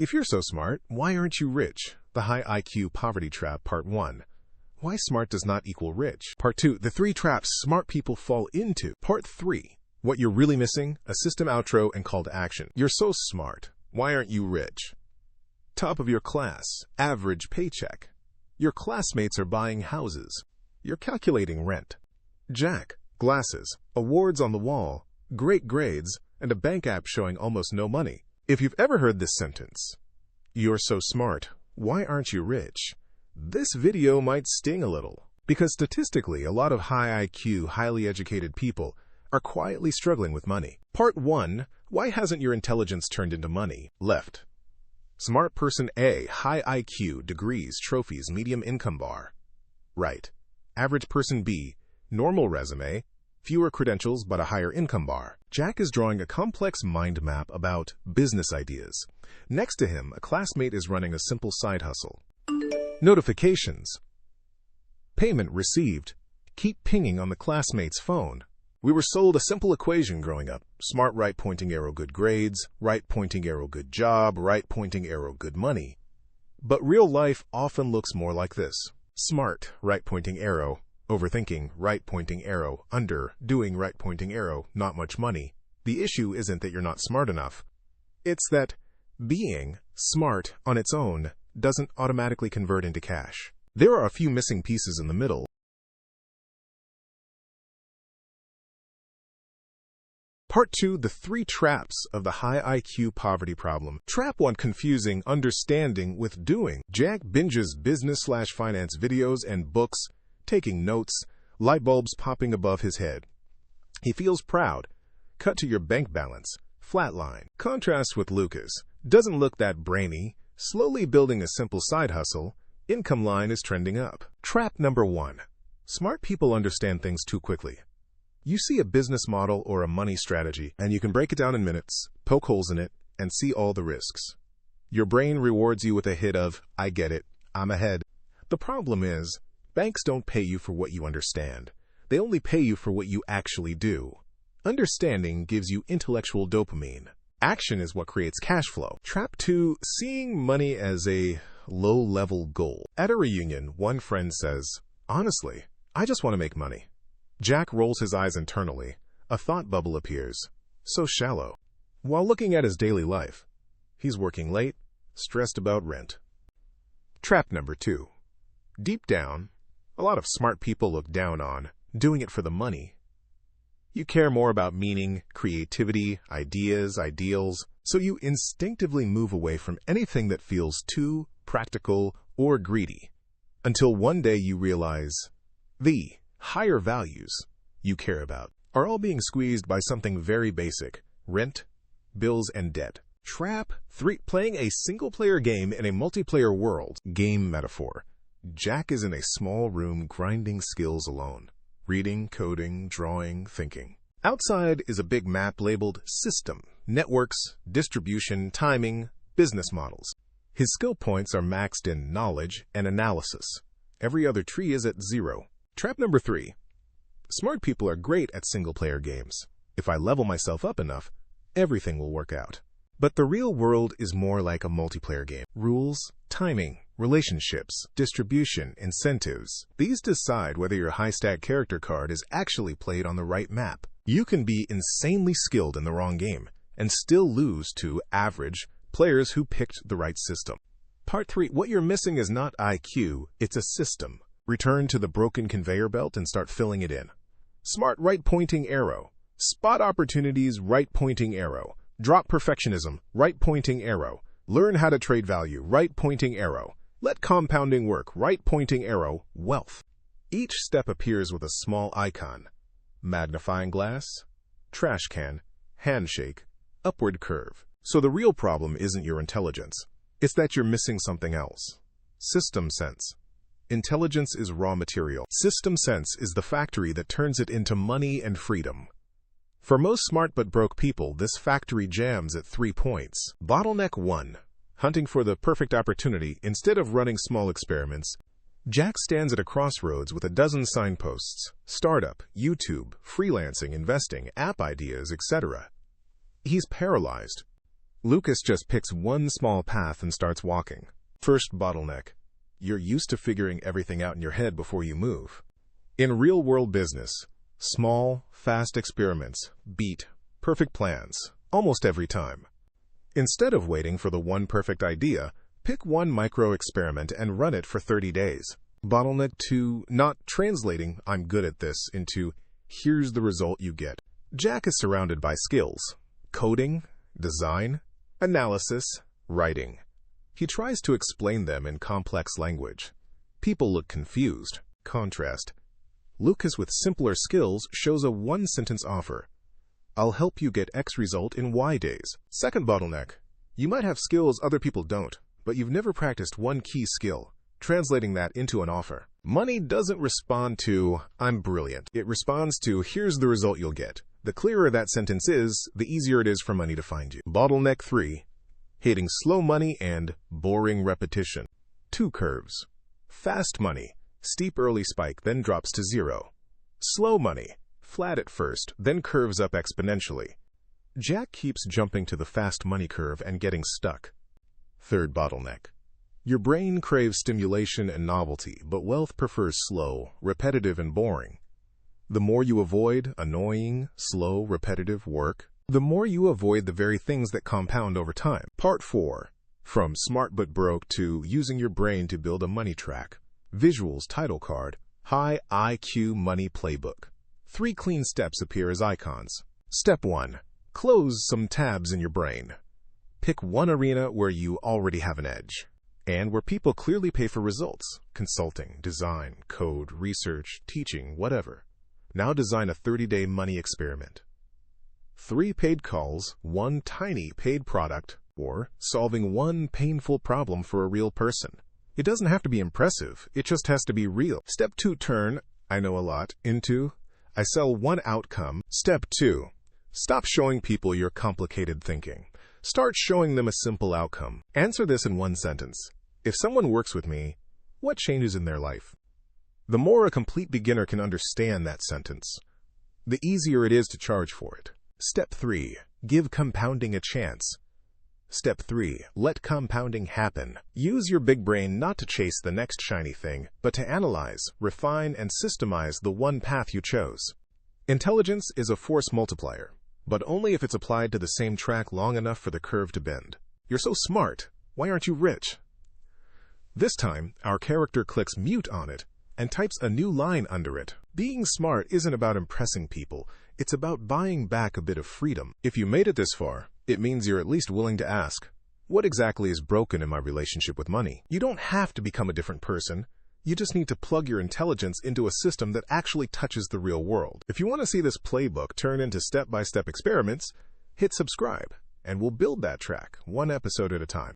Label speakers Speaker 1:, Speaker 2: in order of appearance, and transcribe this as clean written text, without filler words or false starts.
Speaker 1: If you're so smart, why aren't you rich? The High-IQ Poverty Trap, Part 1. Why smart does not equal rich. Part 2. The 3 traps smart people fall into. Part 3. What you're really missing, a system outro and call to action. You're so smart. Why aren't you rich? Top of your class, average paycheck. Your classmates are buying houses. You're calculating rent. Jack, glasses, awards on the wall, great grades, and a bank app showing almost no money. If you've ever heard this sentence, you're so smart, why aren't you rich? This video might sting a little, because statistically, a lot of high IQ, highly educated people are quietly struggling with money. Part 1, why hasn't your intelligence turned into money? Left. Smart person A, high IQ, degrees, trophies, medium income bar. Right. Average person B, normal resume, fewer credentials but a higher income bar. Jack is drawing a complex mind map about business ideas. Next to him, a classmate is running a simple side hustle. Notifications. Payment received. Keep pinging on the classmate's phone. We were sold a simple equation growing up. Smart right pointing arrow good grades, right pointing arrow good job, right pointing arrow good money. But real life often looks more like this. Smart right pointing arrow, overthinking right pointing arrow, under doing right pointing arrow, not much money. The issue isn't that you're not smart enough. It's that being smart on its own doesn't automatically convert into cash. There are a few missing pieces in the middle. Part 2, the 3 traps of the high IQ poverty problem. Trap 1, confusing understanding with doing. Jack binges business/finance videos and books, taking notes, light bulbs popping above his head. He feels proud. Cut to your bank balance. Flatline. Contrast with Lucas. Doesn't look that brainy. Slowly building a simple side hustle. Income line is trending up. Trap number 1. Smart people understand things too quickly. You see a business model or a money strategy, and you can break it down in minutes, poke holes in it, and see all the risks. Your brain rewards you with a hit of, I get it, I'm ahead. The problem is, banks don't pay you for what you understand. They only pay you for what you actually do. Understanding gives you intellectual dopamine. Action is what creates cash flow. Trap 2, seeing money as a low-level goal. At a reunion, one friend says, honestly, I just want to make money. Jack rolls his eyes internally. A thought bubble appears. So shallow. While looking at his daily life, he's working late, stressed about rent. Trap number 2. Deep down, a lot of smart people look down on doing it for the money. You care more about meaning, creativity, ideas, ideals, so you instinctively move away from anything that feels too practical or greedy. Until one day you realize the higher values you care about are all being squeezed by something very basic: rent, bills, and debt. Trap 3, playing a single-player game in a multiplayer world. Game metaphor. Jack is in a small room grinding skills alone. Reading, coding, drawing, thinking. Outside is a big map labeled system, networks, distribution, timing, business models. His skill points are maxed in knowledge and analysis. Every other tree is at 0. Trap number 3. Smart people are great at single-player games. If I level myself up enough, everything will work out. But the real world is more like a multiplayer game. Rules, timing, relationships, distribution, incentives. These decide whether your high-stat character card is actually played on the right map. You can be insanely skilled in the wrong game and still lose to average players who picked the right system. Part 3. What you're missing is not IQ, it's a system. Return to the broken conveyor belt and start filling it in. Smart right-pointing arrow. Spot opportunities, right-pointing arrow. Drop perfectionism, right-pointing arrow. Learn how to trade value, right-pointing arrow. Let compounding work, right-pointing arrow. Wealth. Each step appears with a small icon. Magnifying glass, trash can, handshake, upward curve. So the real problem isn't your intelligence. It's that you're missing something else. System sense. Intelligence is raw material. System sense is the factory that turns it into money and freedom. For most smart but broke people, this factory jams at 3 points. Bottleneck 1. Hunting for the perfect opportunity instead of running small experiments. Jack stands at a crossroads with a dozen signposts: startup, YouTube, freelancing, investing, app ideas, etc. He's paralyzed. Lucas just picks one small path and starts walking. First bottleneck. You're used to figuring everything out in your head before you move. In real-world business, small, fast experiments beat perfect plans almost every time. Instead of waiting for the one perfect idea, pick one micro-experiment and run it for 30 days. Bottleneck 2, not translating "I'm good at this" into "here's the result you get." Jack is surrounded by skills: coding, design, analysis, writing. He tries to explain them in complex language. People look confused. Contrast. Lucas with simpler skills shows a one-sentence offer. "I'll help you get X result in Y days." Second bottleneck. You might have skills other people don't, but you've never practiced one key skill, translating that into an offer. Money doesn't respond to "I'm brilliant." It responds to "here's the result you'll get." The clearer that sentence is, the easier it is for money to find you. Bottleneck 3. Hating slow money and boring repetition. Two curves. Fast money. Steep early spike, then drops to zero. Slow money. Flat at first, then curves up exponentially. Jack keeps jumping to the fast money curve and getting stuck. Third bottleneck. Your brain craves stimulation and novelty, but wealth prefers slow, repetitive, and boring. The more you avoid annoying, slow, repetitive work, the more you avoid the very things that compound over time. Part 4. From smart but broke to using your brain to build a money track. Visuals title card, High-IQ Money Playbook. 3 clean steps appear as icons. Step 1. Close some tabs in your brain. Pick one arena where you already have an edge, and where people clearly pay for results: consulting, design, code, research, teaching, whatever. Now design a 30-day money experiment. 3 paid calls, 1 tiny paid product, or solving 1 painful problem for a real person. It doesn't have to be impressive, it just has to be real. Step 2, turn "I know a lot" into "I sell 1 outcome." Step 2, stop showing people your complicated thinking. Start showing them a simple outcome. Answer this in 1 sentence. If someone works with me, what changes in their life? The more a complete beginner can understand that sentence, the easier it is to charge for it. Step 3, give compounding a chance. Step 3, let compounding happen. Use your big brain not to chase the next shiny thing, but to analyze, refine, and systemize the one path you chose. Intelligence is a force multiplier, but only if it's applied to the same track long enough for the curve to bend. You're so smart, why aren't you rich? This time, our character clicks mute on it and types a new line under it. Being smart isn't about impressing people, it's about buying back a bit of freedom. If you made it this far, it means you're at least willing to ask, what exactly is broken in my relationship with money? You don't have to become a different person. You just need to plug your intelligence into a system that actually touches the real world. If you want to see this playbook turn into step-by-step experiments, hit subscribe, and we'll build that track, 1 episode at a time.